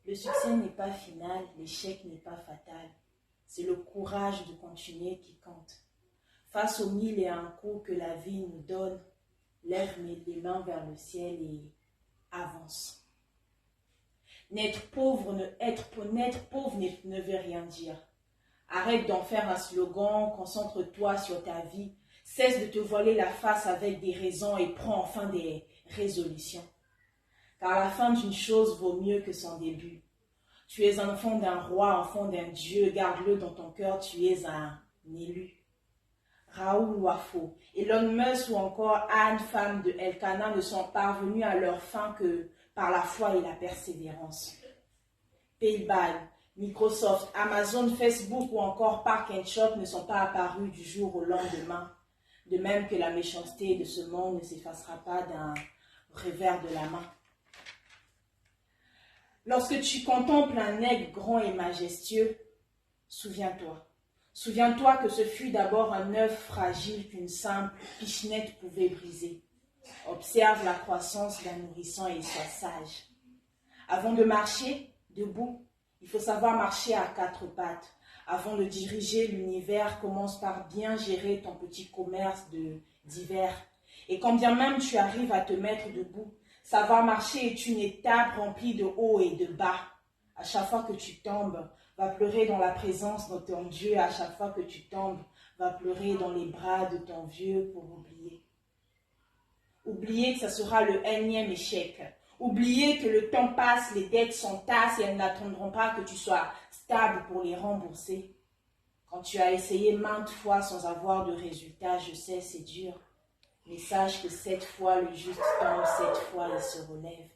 Le succès n'est pas final, l'échec n'est pas fatal. C'est le courage de continuer qui compte. Face aux 1001 coups que la vie nous donne, lève les mains vers le ciel et avance. N'être pauvre ne veut rien dire. Arrête d'en faire un slogan, concentre-toi sur ta vie, cesse de te voiler la face avec des raisons et prends enfin des résolutions. Car la fin d'une chose vaut mieux que son début. Tu es un enfant d'un roi, enfant d'un dieu, garde-le dans ton cœur, tu es un élu. Raoul Wafo, Elon Musk ou encore Anne, femme de Elkanah, ne sont parvenus à leur fin que par la foi et la persévérance. PayPal, Microsoft, Amazon, Facebook ou encore Park & Shop ne sont pas apparus du jour au lendemain. De même que la méchanceté de ce monde ne s'effacera pas d'un revers de la main. Lorsque tu contemples un aigle grand et majestueux, souviens-toi. Souviens-toi que ce fut d'abord un œuf fragile qu'une simple pichenette pouvait briser. Observe la croissance d'un nourrisson et sois sage. Avant de marcher debout, il faut savoir marcher à quatre pattes. Avant de diriger l'univers, commence par bien gérer ton petit commerce d'hiver. Et quand bien même tu arrives à te mettre debout, savoir marcher est une étape remplie de hauts et de bas. À chaque fois que tu tombes, va pleurer dans la présence de ton Dieu. À chaque fois que tu tombes, va pleurer dans les bras de ton vieux pour oublier. Oublier que ça sera le énième échec. Oublier que le temps passe, les dettes s'entassent et elles n'attendront pas que tu sois stable pour les rembourser. Quand tu as essayé maintes fois sans avoir de résultat, je sais, c'est dur. Mais sache que 7 fois le juste tombe, 7 fois il se relève.